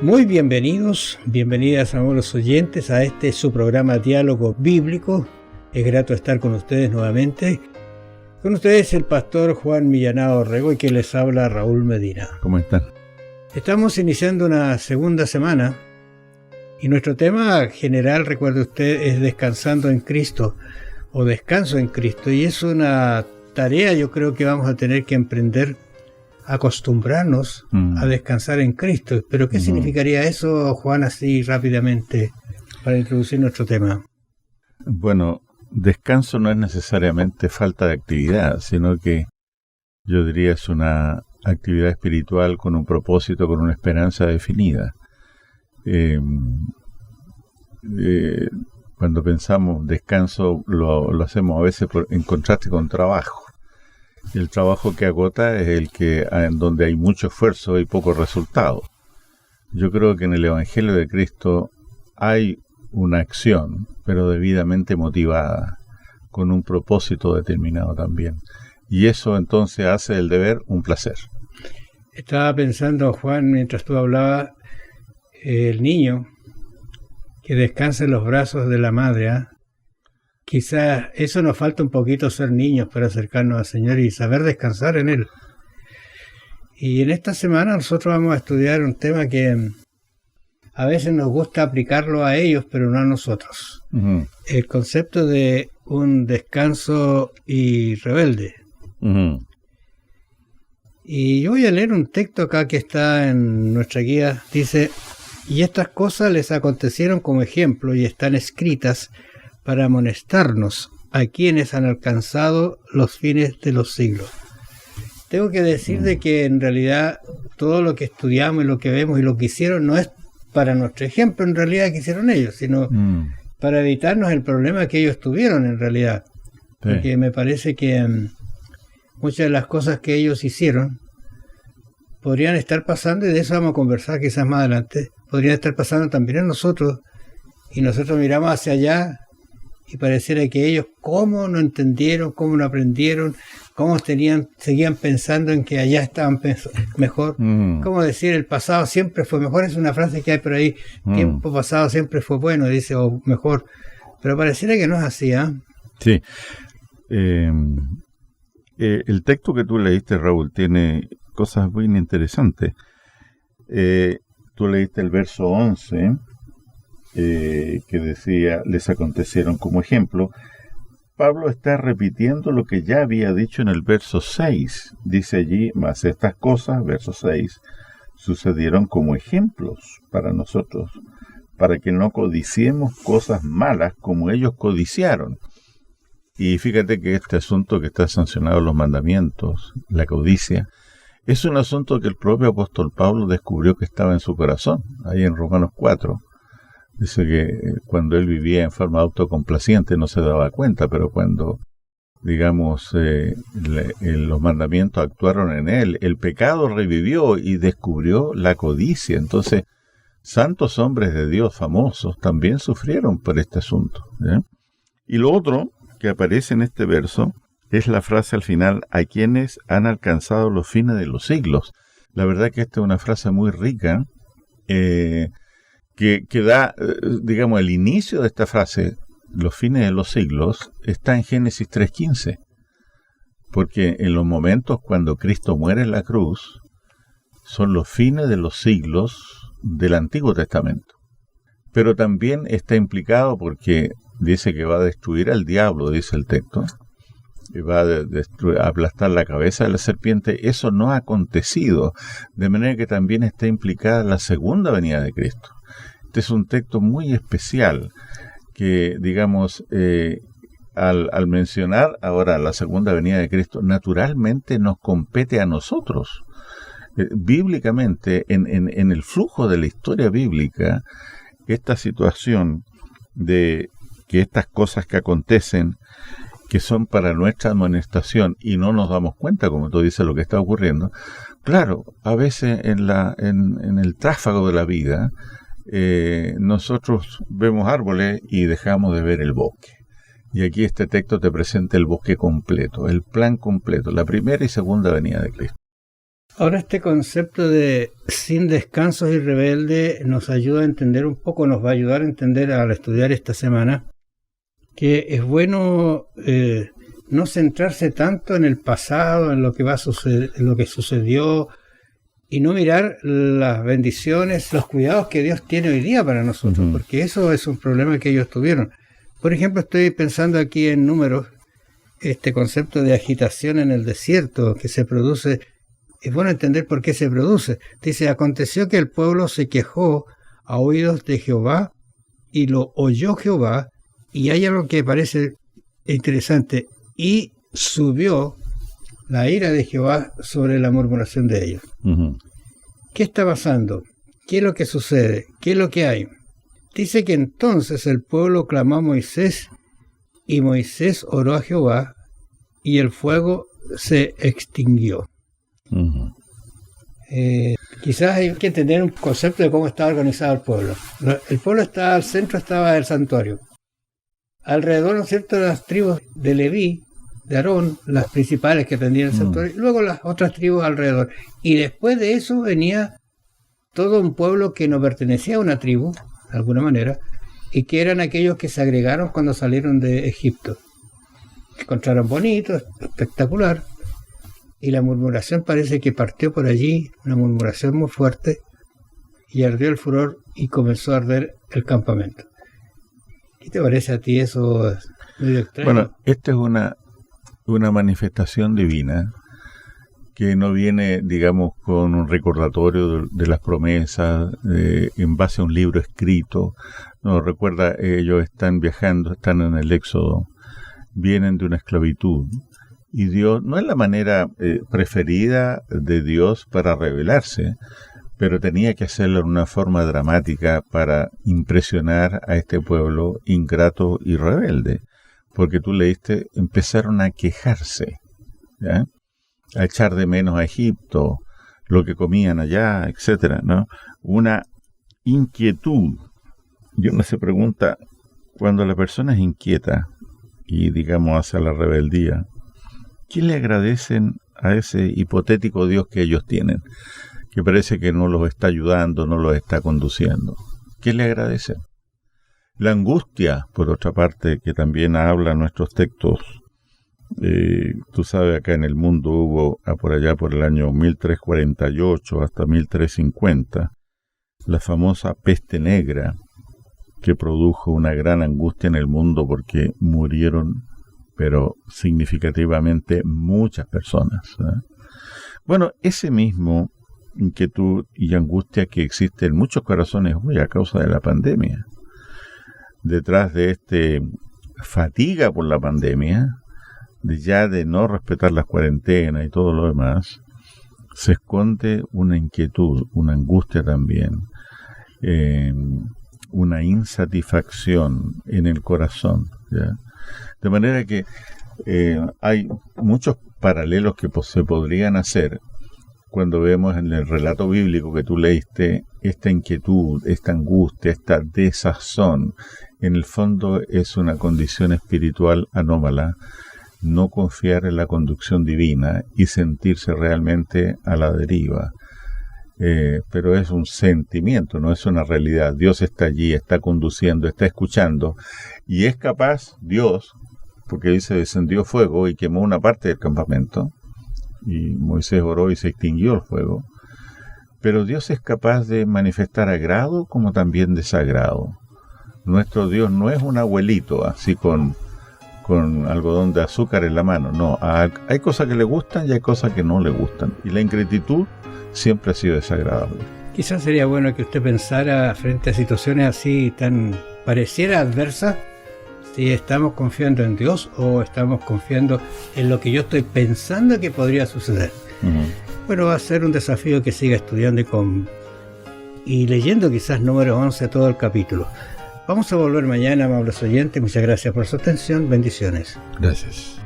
Muy bienvenidas a los oyentes a este su programa Diálogo Bíblico. Es grato estar con ustedes nuevamente. Con ustedes el pastor Juan Millanao Orrego y que les habla Raúl Medina. ¿Cómo están? Estamos iniciando una segunda semana y nuestro tema general, recuerde usted, es descansando en Cristo o descanso en Cristo, y es una tarea yo creo que vamos a tener que emprender, acostumbrarnos a descansar en Cristo. Pero ¿qué significaría eso, Juan, así rápidamente para introducir nuestro tema? Bueno, descanso no es necesariamente falta de actividad, sino que yo diría es una actividad espiritual con un propósito, con una esperanza definida. Cuando pensamos descanso lo hacemos a veces en contraste con trabajo. El trabajo que agota es el que en donde hay mucho esfuerzo y poco resultado. Yo creo que en el Evangelio de Cristo hay una acción, pero debidamente motivada, con un propósito determinado también. Y eso entonces hace del deber un placer. Estaba pensando, Juan, mientras tú hablabas, el niño que descansa en los brazos de la madre, ¿eh? Quizás eso nos falta un poquito, ser niños para acercarnos al Señor y saber descansar en Él. Y en esta semana nosotros vamos a estudiar un tema que a veces nos gusta aplicarlo a ellos, pero no a nosotros. El concepto de un descanso y rebelde. Y yo voy a leer un texto acá que está en nuestra guía. Dice: y estas cosas les acontecieron como ejemplo y están escritas para amonestarnos a quienes han alcanzado los fines de los siglos. Tengo que decir de que en realidad todo lo que estudiamos y lo que vemos y lo que hicieron no es para nuestro ejemplo en realidad que hicieron ellos, sino para evitarnos el problema que ellos tuvieron en realidad. Sí. Porque me parece que muchas de las cosas que ellos hicieron podrían estar pasando, y de eso vamos a conversar quizás más adelante, podrían estar pasando también en nosotros, y nosotros miramos hacia allá y pareciera que ellos cómo no entendieron, cómo no aprendieron, cómo seguían pensando en que allá estaban mejor. Cómo decir el pasado siempre fue mejor, es una frase que hay por ahí, tiempo pasado siempre fue bueno, dice, o mejor, pero pareciera que no es así, ¿eh? Sí. El texto que tú leíste, Raúl, tiene cosas muy interesantes. Tú leíste el verso 11, que decía, les acontecieron como ejemplo. Pablo está repitiendo lo que ya había dicho en el verso 6. Dice allí, mas estas cosas, verso 6, sucedieron como ejemplos para nosotros, para que no codiciemos cosas malas como ellos codiciaron. Y fíjate que este asunto que está sancionado en los mandamientos, la codicia, es un asunto que el propio apóstol Pablo descubrió que estaba en su corazón, ahí en Romanos 4. Dice que cuando él vivía en forma autocomplaciente no se daba cuenta, pero cuando, digamos, los mandamientos actuaron en él, el pecado revivió y descubrió la codicia. Entonces, santos hombres de Dios famosos también sufrieron por este asunto, ¿eh? Y lo otro que aparece en este verso es la frase al final, a quienes han alcanzado los fines de los siglos. La verdad que esta es una frase muy rica, que da, digamos, el inicio de esta frase, los fines de los siglos, está en Génesis 3:15. Porque en los momentos cuando Cristo muere en la cruz, son los fines de los siglos del Antiguo Testamento. Pero también está implicado porque dice que va a destruir al diablo, dice el texto, y va a aplastar la cabeza de la serpiente. Eso no ha acontecido, de manera que también está implicada la segunda venida de Cristo. Este es un texto muy especial que, digamos, al mencionar ahora la segunda venida de Cristo, naturalmente nos compete a nosotros. Bíblicamente, en el flujo de la historia bíblica, esta situación de que estas cosas que acontecen, que son para nuestra amonestación y no nos damos cuenta, como tú dices, lo que está ocurriendo. Claro, a veces en el tráfago de la vida, nosotros vemos árboles y dejamos de ver el bosque. Y aquí este texto te presenta el bosque completo, el plan completo, la primera y segunda venida de Cristo. Ahora este concepto de sin descansos y rebelde nos ayuda a entender un poco, nos va a ayudar a entender al estudiar esta semana, que es bueno no centrarse tanto en el pasado, en lo que va a suceder, en lo que sucedió, y no mirar las bendiciones, los cuidados que Dios tiene hoy día para nosotros, porque eso es un problema que ellos tuvieron. Por ejemplo, estoy pensando aquí en Números, este concepto de agitación en el desierto que se produce. Es bueno entender por qué se produce. Dice, aconteció que el pueblo se quejó a oídos de Jehová y lo oyó Jehová, y hay algo que parece interesante, y subió la ira de Jehová sobre la murmuración de ellos. ¿Qué está pasando? ¿Qué es lo que sucede? ¿Qué es lo que hay? Dice que entonces el pueblo clamó a Moisés, y Moisés oró a Jehová, y el fuego se extinguió. Quizás hay que entender un concepto de cómo estaba organizado el pueblo. El pueblo estaba al centro, estaba el santuario. Alrededor, ¿no es cierto?, las tribus de Leví, de Aarón, las principales que tendrían el santuario, y luego las otras tribus alrededor. Y después de eso venía todo un pueblo que no pertenecía a una tribu, de alguna manera, y que eran aquellos que se agregaron cuando salieron de Egipto. Encontraron bonito, espectacular, y la murmuración parece que partió por allí, una murmuración muy fuerte, y ardió el furor y comenzó a arder el campamento. ¿Qué te parece a ti eso? Medio extraño. Bueno, esta es una manifestación divina que no viene, digamos, con un recordatorio de las promesas en base a un libro escrito. No, recuerda, ellos están viajando, están en el Éxodo, vienen de una esclavitud, y Dios no es la manera preferida de Dios para revelarse, pero tenía que hacerlo en una forma dramática para impresionar a este pueblo ingrato y rebelde, porque tú leíste, empezaron a quejarse, ¿ya?, a echar de menos a Egipto, lo que comían allá, etcétera, ¿no? Una inquietud. Y uno se pregunta, cuando la persona es inquieta y, digamos, hace la rebeldía, ¿qué le agradecen a ese hipotético Dios que ellos tienen? Que parece que no los está ayudando, no los está conduciendo. ¿Qué le agradecen? La angustia, por otra parte, que también habla nuestros textos. Tú sabes, acá en el mundo hubo, por allá por el año 1348 hasta 1350, la famosa peste negra, que produjo una gran angustia en el mundo porque murieron, pero significativamente, muchas personas. Bueno, ese mismo inquietud y angustia que existe en muchos corazones hoy a causa de la pandemia. Detrás de fatiga por la pandemia, de no respetar las cuarentenas y todo lo demás, se esconde una inquietud, una angustia también, una insatisfacción en el corazón, ¿ya? De manera que hay muchos paralelos que se podrían hacer cuando vemos en el relato bíblico que tú leíste esta inquietud, esta angustia, esta desazón. En el fondo es una condición espiritual anómala, no confiar en la conducción divina y sentirse realmente a la deriva. Pero es un sentimiento, no es una realidad. Dios está allí, está conduciendo, está escuchando, y es capaz, Dios, porque dice, descendió fuego y quemó una parte del campamento, y Moisés oró y se extinguió el fuego, pero Dios es capaz de manifestar agrado como también desagrado. Nuestro Dios no es un abuelito así con algodón de azúcar en la mano. No, hay cosas que le gustan y hay cosas que no le gustan. Y la ingratitud siempre ha sido desagradable. Quizás sería bueno que usted pensara frente a situaciones así tan pareciera adversas, si estamos confiando en Dios o estamos confiando en lo que yo estoy pensando que podría suceder. Bueno, va a ser un desafío que siga estudiando y leyendo quizás Números 11 todo el capítulo. Vamos a volver mañana, amables oyentes. Muchas gracias por su atención. Bendiciones. Gracias.